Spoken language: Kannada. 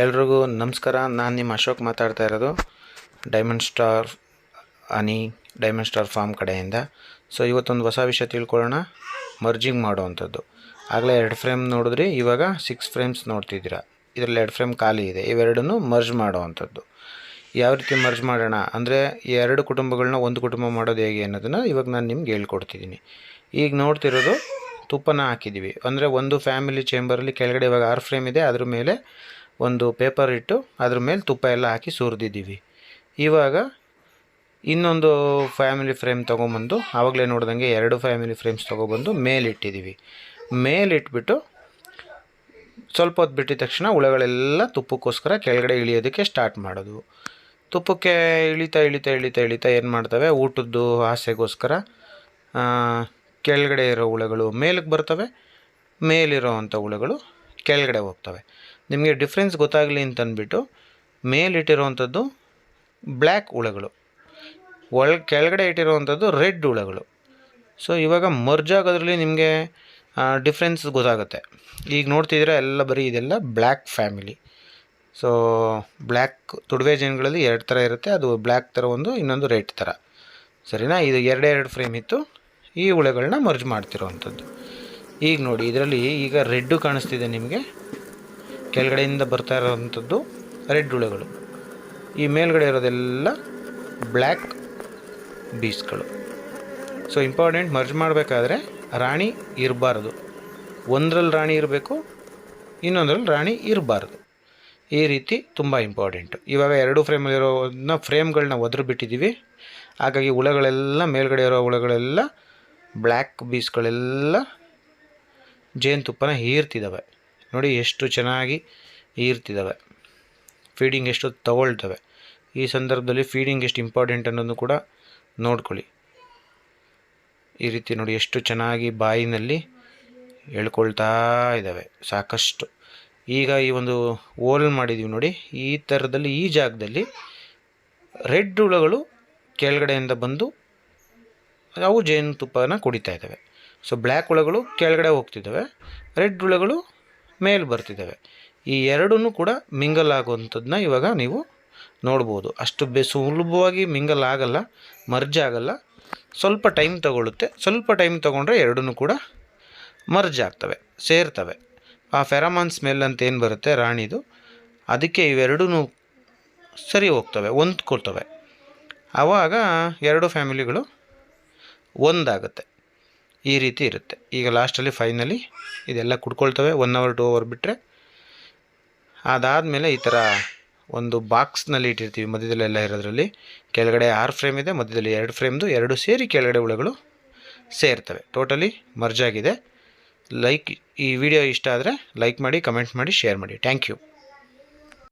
ಎಲ್ರಿಗೂ ನಮಸ್ಕಾರ. ನಾನು ನಿಮ್ಮ ಅಶೋಕ್ ಮಾತಾಡ್ತಾ ಇರೋದು diamond star diamond star farm ಕಡೆಯಿಂದ. ಸೊ ಇವತ್ತೊಂದು ಹೊಸ ವಿಷಯ ತಿಳ್ಕೊಳ್ಳೋಣ, ಮರ್ಜಿಂಗ್ ಮಾಡೋವಂಥದ್ದು. ಆಗಲೇ 2 ಫ್ರೇಮ್ ನೋಡಿದ್ರಿ, ಇವಾಗ 6 ಫ್ರೇಮ್ಸ್ ನೋಡ್ತಿದ್ದೀರಾ. ಇದರಲ್ಲಿ 2 ಫ್ರೇಮ್ ಖಾಲಿ ಇದೆ, ಇವೆರಡನ್ನೂ ಮರ್ಜ್ ಮಾಡೋವಂಥದ್ದು. ಯಾವ ರೀತಿ ಮರ್ಜ್ ಮಾಡೋಣ ಅಂದರೆ, ಈ 2 ಕುಟುಂಬಗಳನ್ನ ಒಂದು ಕುಟುಂಬ ಮಾಡೋದು ಹೇಗೆ ಅನ್ನೋದನ್ನು ಇವಾಗ ನಾನು ನಿಮ್ಗೆ ಹೇಳ್ಕೊಡ್ತಿದ್ದೀನಿ. ಈಗ ನೋಡ್ತಿರೋದು ತುಪ್ಪನ ಹಾಕಿದ್ದೀವಿ ಅಂದರೆ, ಒಂದು ಫ್ಯಾಮಿಲಿ ಚೇಂಬರಲ್ಲಿ ಕೆಳಗಡೆ ಇವಾಗ 6 ಫ್ರೇಮ್ ಇದೆ, ಅದ್ರ ಮೇಲೆ ಒಂದು ಪೇಪರ್ ಇಟ್ಟು ಅದ್ರ ಮೇಲೆ ತುಪ್ಪ ಎಲ್ಲ ಹಾಕಿ ಸುರಿದಿದ್ದೀವಿ. ಇವಾಗ ಇನ್ನೊಂದು ಫ್ಯಾಮಿಲಿ ಫ್ರೇಮ್ ತೊಗೊಂಬಂದು, ಆವಾಗಲೇ ನೋಡ್ದಂಗೆ 2 ಫ್ಯಾಮಿಲಿ ಫ್ರೇಮ್ಸ್ ತೊಗೊಬಂದು ಮೇಲಿಟ್ಟಿದ್ದೀವಿ. ಮೇಲಿಟ್ಬಿಟ್ಟು ಸ್ವಲ್ಪ ಹೊತ್ತು ಬಿಟ್ಟಿದ ತಕ್ಷಣ ಹುಳಗಳೆಲ್ಲ ತುಪ್ಪಕ್ಕೋಸ್ಕರ ಕೆಳಗಡೆ ಇಳಿಯೋದಕ್ಕೆ ಸ್ಟಾರ್ಟ್ ಮಾಡೋದು. ತುಪ್ಪಕ್ಕೆ ಇಳಿತಾ ಇಳಿತಾ ಇಳಿತಾ ಇಳಿತಾ ಏನು ಮಾಡ್ತವೆ, ಊಟದ್ದು ಆಸೆಗೋಸ್ಕರ ಕೆಳಗಡೆ ಇರೋ ಹುಳಗಳು ಮೇಲಕ್ಕೆ ಬರ್ತವೆ, ಮೇಲಿರೋ ಅಂಥ ಹುಳಗಳು ಕೆಳಗಡೆ ಹೋಗ್ತವೆ. ನಿಮಗೆ ಡಿಫ್ರೆನ್ಸ್ ಗೊತ್ತಾಗಲಿ ಅಂತಂದ್ಬಿಟ್ಟು ಮೇಲಿಟ್ಟಿರೋವಂಥದ್ದು ಬ್ಲ್ಯಾಕ್ ಹುಳಗಳು, ಕೆಳಗಡೆ ಇಟ್ಟಿರೋವಂಥದ್ದು ರೆಡ್ ಹುಳಗಳು. ಸೊ ಇವಾಗ ಮರ್ಜ್ ಆಗೋದ್ರಲ್ಲಿ ನಿಮಗೆ ಡಿಫ್ರೆನ್ಸ್ ಗೊತ್ತಾಗುತ್ತೆ. ಈಗ ನೋಡ್ತಿದ್ದೀರಾ ಎಲ್ಲ ಬರೀ ಇದೆಲ್ಲ ಬ್ಲ್ಯಾಕ್ ಫ್ಯಾಮಿಲಿ. ಸೊ ಬ್ಲ್ಯಾಕ್ ತುಡುವೆ ಜೇನುಗಳಲ್ಲಿ 2 ಥರ ಇರುತ್ತೆ, ಅದು ಬ್ಲ್ಯಾಕ್ ಥರ ಒಂದು, ಇನ್ನೊಂದು ರೆಡ್ ಥರ. ಸರಿನಾ? ಇದು 2 ಫ್ರೇಮ್ ಇತ್ತು, ಈ ಹುಳಗಳನ್ನ ಮರ್ಜ್ ಮಾಡ್ತಿರೋವಂಥದ್ದು. ಈಗ ನೋಡಿ, ಇದರಲ್ಲಿ ಈಗ ರೆಡ್ಡು ಕಾಣಿಸ್ತಿದೆ ನಿಮಗೆ, ಕೆಳಗಡೆಯಿಂದ ಬರ್ತಾ ಇರೋವಂಥದ್ದು ರೆಡ್ ಹುಳುಗಳು. ಈ ಮೇಲ್ಗಡೆ ಇರೋದೆಲ್ಲ ಬ್ಲ್ಯಾಕ್ ಬೀಸ್ಗಳು. ಸೊ ಇಂಪಾರ್ಟೆಂಟ್, ಮರ್ಜ್ ಮಾಡಬೇಕಾದ್ರೆ ರಾಣಿ ಇರಬಾರ್ದು. ಒಂದರಲ್ಲಿ ರಾಣಿ ಇರಬೇಕು, ಇನ್ನೊಂದರಲ್ಲಿ ರಾಣಿ ಇರಬಾರ್ದು. ಈ ರೀತಿ ತುಂಬ ಇಂಪಾರ್ಟೆಂಟು. ಇವಾಗ 2 ಫ್ರೇಮಲ್ಲಿರೋದನ್ನ ಫ್ರೇಮ್ಗಳನ್ನ ಒದ್ರು ಬಿಟ್ಟಿದ್ದೀವಿ. ಹಾಗಾಗಿ ಹುಳಗಳೆಲ್ಲ ಮೇಲ್ಗಡೆ ಇರೋ ಹುಳಗಳೆಲ್ಲ ಬ್ಲ್ಯಾಕ್ ಬೀಸ್ಗಳೆಲ್ಲ ಜೇನುತುಪ್ಪನ ಹೀರ್ತಿದ್ದಾವೆ. ನೋಡಿ ಎಷ್ಟು ಚೆನ್ನಾಗಿ ಹೀರ್ತಿದ್ದಾವೆ, ಫೀಡಿಂಗ್ ಎಷ್ಟು ತಗೊಳ್ತವೆ. ಈ ಸಂದರ್ಭದಲ್ಲಿ ಫೀಡಿಂಗ್ ಎಷ್ಟು ಇಂಪಾರ್ಟೆಂಟ್ ಅನ್ನೋದು ಕೂಡ ನೋಡ್ಕೊಳ್ಳಿ. ಈ ರೀತಿ ನೋಡಿ ಎಷ್ಟು ಚೆನ್ನಾಗಿ ಬಾಯಿನಲ್ಲಿ ಎಳ್ಕೊಳ್ತಾ ಇದ್ದಾವೆ ಸಾಕಷ್ಟು. ಈಗ ಈ ಒಂದು ಹೋಲ್ ಮಾಡಿದ್ದೀವಿ ನೋಡಿ, ಈ ಥರದಲ್ಲಿ ಈ ಜಾಗದಲ್ಲಿ ರೆಡ್ ಹುಳುಗಳು ಕೆಳಗಡೆಯಿಂದ ಬಂದು ಅವು ಜೇನುತುಪ್ಪನ ಕುಡಿತಾ ಇದ್ದಾವೆ. ಸೊ ಬ್ಲ್ಯಾಕ್ ಹುಳುಗಳು ಕೆಳಗಡೆ ಹೋಗ್ತಿದ್ದಾವೆ, ರೆಡ್ ಹುಳುಗಳು ಮೇಲೆ ಬರ್ತಿದ್ದಾವೆ. ಈ ಎರಡೂ ಕೂಡ ಮಿಂಗಲ್ ಆಗುವಂಥದ್ದನ್ನ ಇವಾಗ ನೀವು ನೋಡ್ಬೋದು. ಅಷ್ಟು ಸುಲಭವಾಗಿ ಮಿಂಗಲ್ ಆಗಲ್ಲ, ಮರ್ಜ್ ಆಗಲ್ಲ, ಸ್ವಲ್ಪ ಟೈಮ್ ತಗೊಳ್ಳುತ್ತೆ. ಸ್ವಲ್ಪ ಟೈಮ್ ತೊಗೊಂಡ್ರೆ ಎರಡೂ ಕೂಡ ಮರ್ಜ್ ಆಗ್ತವೆ, ಸೇರ್ತವೆ. ಆ ಫೆರಮಾನ್ ಸ್ಮೆಲ್ ಅಂತ ಏನು ಬರುತ್ತೆ ರಾಣಿದು, ಅದಕ್ಕೆ ಇವೆರಡೂ ಸರಿ ಹೋಗ್ತವೆ, ಹೊಂದ್ಕೊಳ್ತವೆ. ಆವಾಗ 2 ಫ್ಯಾಮಿಲಿಗಳು ಒಂದಾಗುತ್ತೆ. ಈ ರೀತಿ ಇರುತ್ತೆ. ಈಗ ಲಾಸ್ಟಲ್ಲಿ ಫೈನಲಿ ಇದೆಲ್ಲ ಕುಡ್ಕೊಳ್ತವೆ 1 ಅವರ್ 2 ಅವರ್ ಬಿಟ್ಟರೆ. ಅದಾದಮೇಲೆ ಈ ಥರ ಒಂದು ಬಾಕ್ಸ್ನಲ್ಲಿ ಇಟ್ಟಿರ್ತೀವಿ, ಮಧ್ಯದಲ್ಲೆಲ್ಲ ಇರೋದ್ರಲ್ಲಿ ಕೆಳಗಡೆ 6 ಫ್ರೇಮ್ ಇದೆ, ಮಧ್ಯದಲ್ಲಿ 2 ಫ್ರೇಮ್ದು 2 ಸೇರಿ ಕೆಳಗಡೆ ಹುಳುಗಳು ಸೇರ್ತವೆ. ಟೋಟಲಿ ಮರ್ಜ್ ಆಗಿದೆ. ಈ ವಿಡಿಯೋ ಇಷ್ಟ ಆದರೆ ಲೈಕ್ ಮಾಡಿ, ಕಮೆಂಟ್ ಮಾಡಿ, ಶೇರ್ ಮಾಡಿ. Thank you.